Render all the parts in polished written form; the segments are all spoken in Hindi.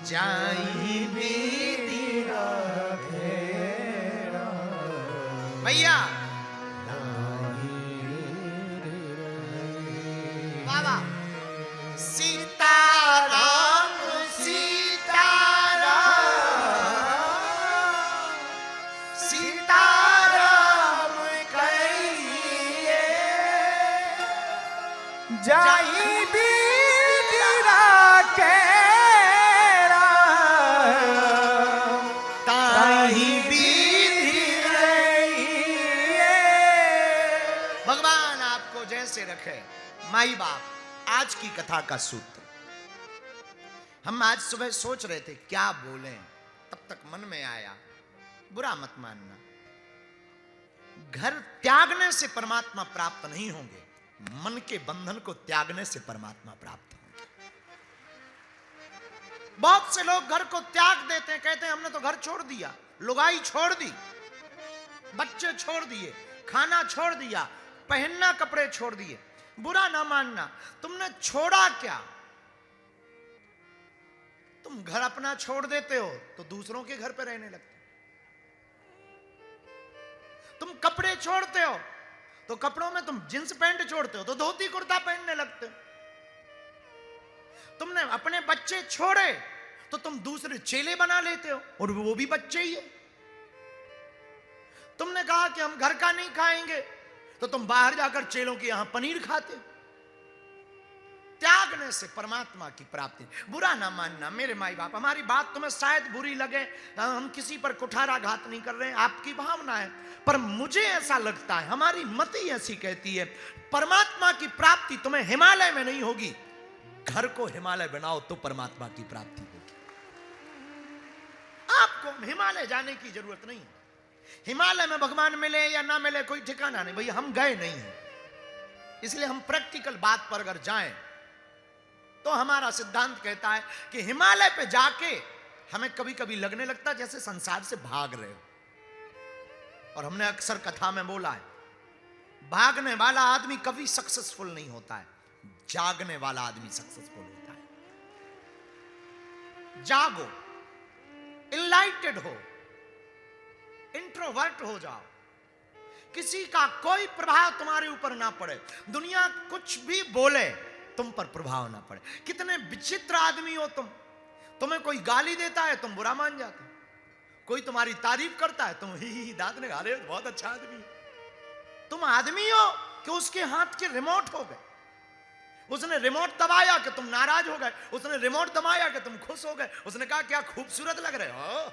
जाई बीती भैया बाबा सीताराम सीताराम सीताराम कहिए जाई बीरा के ताही बीती भगवान आपको जैसे रखे। माई बाप आज की कथा का सूत्र। हम आज सुबह सोच रहे थे क्या बोलें, तब तक मन में आया बुरा मत मानना, घर त्यागने से परमात्मा प्राप्त नहीं होंगे, मन के बंधन को त्यागने से परमात्मा प्राप्त होंगे। बहुत से लोग घर को त्याग देते हैं, कहते हैं हमने तो घर छोड़ दिया, लुगाई छोड़ दी, बच्चे छोड़ दिए, खाना छोड़ दिया, पहनना कपड़े छोड़ दिए। बुरा ना मानना, तुमने छोड़ा क्या? तुम घर अपना छोड़ देते हो तो दूसरों के घर पे रहने लगते हो। तुम कपड़े छोड़ते हो तो कपड़ों में तुम जींस पैंट छोड़ते हो तो धोती कुर्ता पहनने लगते हो। तुमने अपने बच्चे छोड़े तो तुम दूसरे चेले बना लेते हो और वो भी बच्चे ही है। तुमने कहा कि हम घर का नहीं खाएंगे तो तुम बाहर जाकर चेलों के यहां पनीर खाते हो। त्यागने से परमात्मा की प्राप्ति। बुरा ना मानना मेरे माई बाप, हमारी बात तुम्हें शायद बुरी लगे, हम किसी पर कुठाराघात नहीं कर रहे हैं, आपकी भावना है, पर मुझे ऐसा लगता है, हमारी मति ऐसी कहती है, परमात्मा की प्राप्ति तुम्हें हिमालय में नहीं होगी, घर को हिमालय बनाओ तो परमात्मा की प्राप्ति होगी। आपको हिमालय जाने की जरूरत नहीं है। हिमालय में भगवान मिले या ना मिले कोई ठिकाना नहीं, भैया हम गए नहीं हैं, इसलिए हम प्रैक्टिकल बात पर अगर जाएं तो हमारा सिद्धांत कहता है कि हिमालय पे जाके हमें कभी कभी लगने लगता है जैसे संसार से भाग रहे हो। और हमने अक्सर कथा में बोला है, भागने वाला आदमी कभी सक्सेसफुल नहीं होता है, जागने वाला आदमी सक्सेसफुल होता है। जागो, इनलाइटेड हो, इंट्रोवर्ट हो जाओ, किसी का कोई प्रभाव तुम्हारे ऊपर ना पड़े, दुनिया कुछ भी बोले तुम पर प्रभाव ना पड़े। कितने विचित्र आदमी हो तुम, तुम्हें कोई गाली देता है तुम बुरा मान जाते हो, कोई तुम्हारी तारीफ करता है तुम ही दांत ने गाले बहुत अच्छा आदमी। तुम आदमी हो कि उसके हाथ के रिमोट हो गए, उसने रिमोट दबाया कि तुम नाराज हो गए, उसने रिमोट दबाया कि तुम खुश हो गए, उसने कहा क्या खूबसूरत लग रहे हो,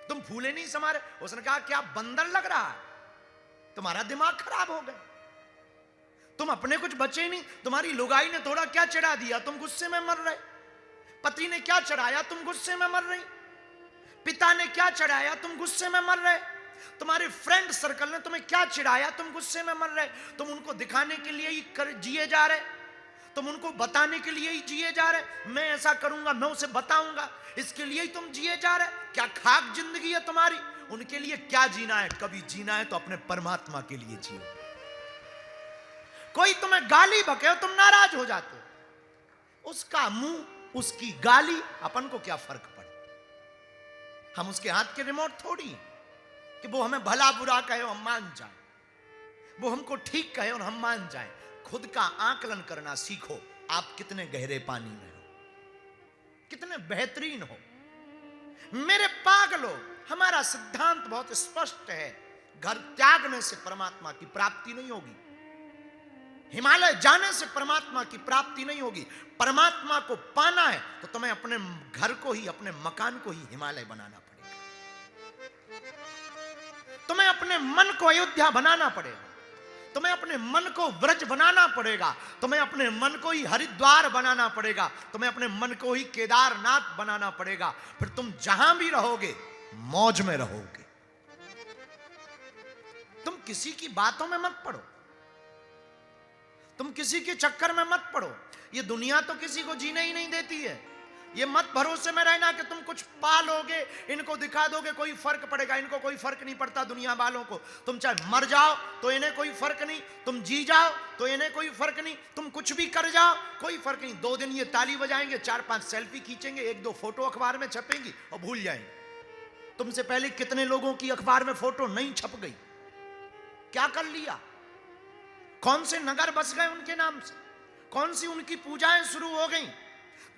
तुम फूले नहीं समारे, उसने कहा क्या बंदर लग रहा है, तुम्हारा दिमाग खराब हो गया। तुम अपने कुछ बचे नहीं, तुम्हारी लुगाई ने थोड़ा क्या चढ़ा दिया तुम गुस्से में मर रहे, पति ने क्या चढ़ाया तुम गुस्से में मर रही, पिता ने क्या चढ़ाया तुम गुस्से में मर रहे, तुम्हारे फ्रेंड सर्कल ने तुम्हें क्या चिढ़ाया तुम गुस्से में मर रहे। तुम उनको दिखाने के लिए ही जिए जा रहे, तुम उनको बताने के लिए ही जिए जा रहे, मैं ऐसा करूंगा, मैं उसे बताऊंगा, इसके लिए ही तुम जिए जा रहे। क्या खाक जिंदगी है तुम्हारी? उनके लिए क्या जीना है? कभी जीना है तो अपने परमात्मा के लिए जियो। कोई तुम्हें गाली बके तुम नाराज हो जाते हो, उसका मुंह उसकी गाली, अपन को क्या फर्क पड़े? हम उसके हाथ के रिमोट थोड़ी कि वो हमें भला बुरा कहे और हम मान जाए, वो हमको ठीक कहे और हम मान जाए। खुद का आकलन करना सीखो, आप कितने गहरे पानी में हो, कितने बेहतरीन हो। मेरे पागलों, हमारा सिद्धांत बहुत स्पष्ट है, घर त्यागने से परमात्मा की प्राप्ति नहीं होगी, हिमालय जाने से परमात्मा की प्राप्ति नहीं होगी। परमात्मा को पाना है तो तुम्हें अपने घर को ही, अपने मकान को ही हिमालय बनाना पड़ेगा, तुम्हें अपने मन को अयोध्या बनाना पड़ेगा, तुम्हें अपने मन को व्रज बनाना पड़ेगा, तुम्हें अपने मन को ही हरिद्वार बनाना पड़ेगा, तुम्हें अपने मन को ही केदारनाथ बनाना पड़ेगा। फिर तुम जहां भी रहोगे मौज में रहोगे। तुम किसी की बातों में मत पड़ो, तुम किसी के चक्कर में मत पड़ो। ये दुनिया तो किसी को जीने ही नहीं देती है। ये मत भरोसे में रहना कि तुम कुछ पालोगे, इनको दिखा दोगे कोई फर्क पड़ेगा। इनको कोई फर्क नहीं पड़ता दुनिया वालों को। तुम चाहे मर जाओ तो इन्हें कोई फर्क नहीं, तुम जी जाओ तो इन्हें कोई फर्क नहीं, तुम कुछ भी कर जाओ कोई फर्क नहीं। 2 दिन ये ताली बजाएंगे, 4-5 सेल्फी खींचेंगे, 1-2 फोटो अखबार में छपेंगी और भूल जाएंगे। तुमसे पहले कितने लोगों की अखबार में फोटो नहीं छप गई, क्या कर लिया, कौन से नगर बस गए उनके नाम से, कौन सी उनकी पूजाएं शुरू हो गई।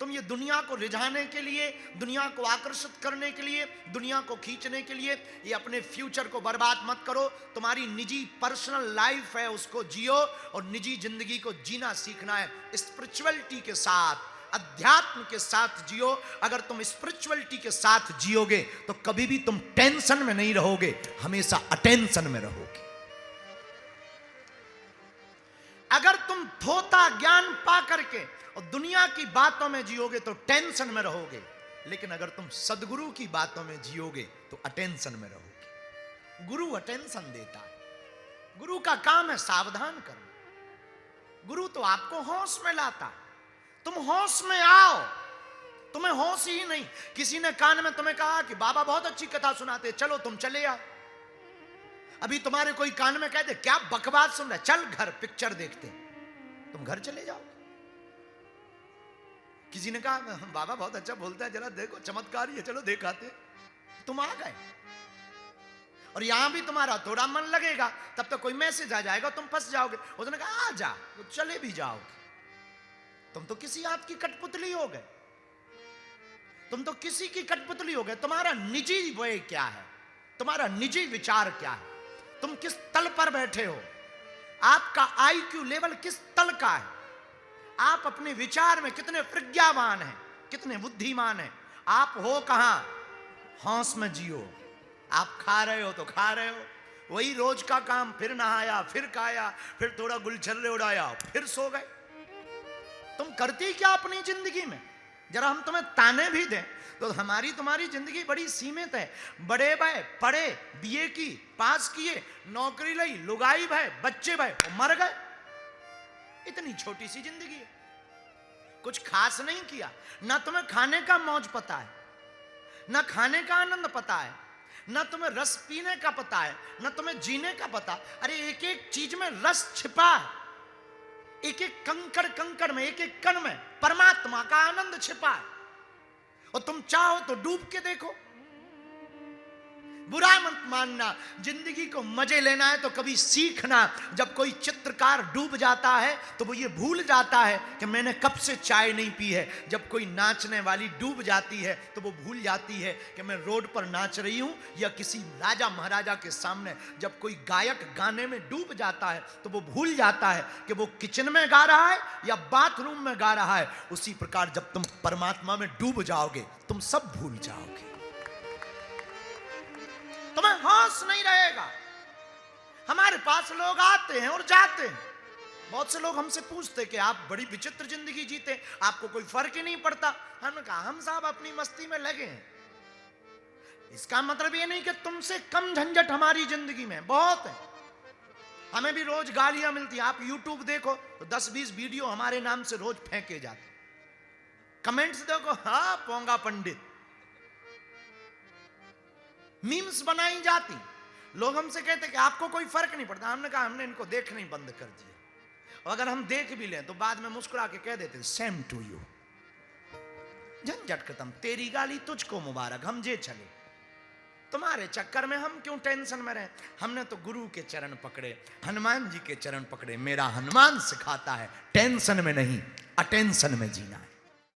तुम ये दुनिया को रिझाने के लिए, दुनिया को आकर्षित करने के लिए, दुनिया को खींचने के लिए ये अपने फ्यूचर को बर्बाद मत करो। तुम्हारी निजी पर्सनल लाइफ है, उसको जियो और निजी जिंदगी को जीना सीखना है। स्पिरिचुअलिटी के साथ, अध्यात्म के साथ जियो। अगर तुम स्पिरिचुअलिटी के साथ जियोगे तो कभी भी तुम टेंशन में नहीं रहोगे, हमेशा अटेंशन में रहोगे। अगर तुम थोथा ज्ञान पा करके और दुनिया की बातों में जियोगे तो टेंशन में रहोगे, लेकिन अगर तुम सदगुरु की बातों में जियोगे तो अटेंशन में रहोगे। गुरु अटेंशन देता है, गुरु का काम है सावधान करना। गुरु तो आपको होश में लाता, तुम होश में आओ। तुम्हें होश ही नहीं, किसी ने कान में तुम्हें कहा कि बाबा बहुत अच्छी कथा सुनाते, चलो तुम चले आओ। अभी तुम्हारे कोई कान में कह दे क्या बकवास सुन रहा है, चल घर पिक्चर देखते, तुम घर चले जाओ। किसी ने कहा बाबा बहुत अच्छा बोलता है, जरा देखो चमत्कार ही है, चलो देखाते, तुम आ गए। और यहां भी तुम्हारा थोड़ा मन लगेगा, तब तक कोई मैसेज आ जाएगा, तुम फंस जाओगे। उसने कहा आ जा, तो चले भी जाओगे। तुम तो किसी आपकी कठपुतली हो गए, तुम तो किसी की कठपुतली हो गए। तुम्हारा निजी वे क्या है, तुम्हारा निजी विचार क्या है, तुम किस तल पर बैठे हो, आपका आईक्यू लेवल किस तल का है, आप अपने विचार में कितने प्रज्ञावान हैं, कितने बुद्धिमान हैं। आप हो कहां, होश में जियो। आप खा रहे हो तो खा रहे हो, वही रोज का काम, फिर नहाया, फिर खाया, फिर थोड़ा गुलछर्रे उड़ाया, फिर सो गए। तुम करती क्या अपनी जिंदगी में? जरा हम तुम्हें ताने भी दें तो हमारी तुम्हारी जिंदगी बड़ी सीमित है। बड़े भाई पढ़े, बीए की, पास किए, नौकरी ली, लुगाई भाई, बच्चे भाई, मर गए। इतनी छोटी सी जिंदगी है, कुछ खास नहीं किया। ना तुम्हें खाने का मौज पता है, ना खाने का आनंद पता है, ना तुम्हें रस पीने का पता है, ना तुम्हें जीने का पता। अरे एक एक चीज में रस छिपा है, एक एक कंकड़ कंकड़ में, एक एक कण में परमात्मा का आनंद छिपा है। और तुम चाहो तो डूब के देखो। बुरा मत मानना, जिंदगी को मजे लेना है तो कभी सीखना। जब कोई चित्रकार डूब जाता है तो वो ये भूल जाता है कि मैंने कब से चाय नहीं पी है। जब कोई नाचने वाली डूब जाती है तो वो भूल जाती है कि मैं रोड पर नाच रही हूं या किसी राजा महाराजा के सामने। जब कोई गायक गाने में डूब जाता है तो वो भूल जाता है कि वो किचन में गा रहा है या बाथरूम में गा रहा है। उसी प्रकार जब तुम परमात्मा में डूब जाओगे तुम सब भूल जाओगे, तुम्हें होश नहीं रहेगा। हमारे पास लोग आते हैं और जाते हैं। बहुत से लोग हमसे पूछते कि आप बड़ी विचित्र जिंदगी जीते, आपको कोई फर्क ही नहीं पड़ता। हमने कहा हम साहब अपनी मस्ती में लगे हैं। इसका मतलब ये नहीं कि तुमसे कम झंझट हमारी जिंदगी में बहुत है। हमें भी रोज गालियां मिलती हैं। आप YouTube देखो तो 10-20 वीडियो हमारे नाम से रोज फेंके जाते। कमेंट्स देखो, हाँ पोंगा पंडित, मीम्स बनाई जाती। लोग हमसे कहते कि आपको कोई फर्क नहीं पड़ता। हमने कहा हमने इनको देखना ही बंद कर दिया। और अगर हम देख भी लें तो बाद में मुस्कुरा के कह देते सेम टू यू, झंझट खत्म, तेरी गाली तुझको मुबारक, हम जे चले। तुम्हारे चक्कर में हम क्यों टेंशन में रहे? हमने तो गुरु के चरण पकड़े, हनुमान जी के चरण पकड़े। मेरा हनुमान सिखाता है टेंशन में नहीं अटेंशन में जीना है।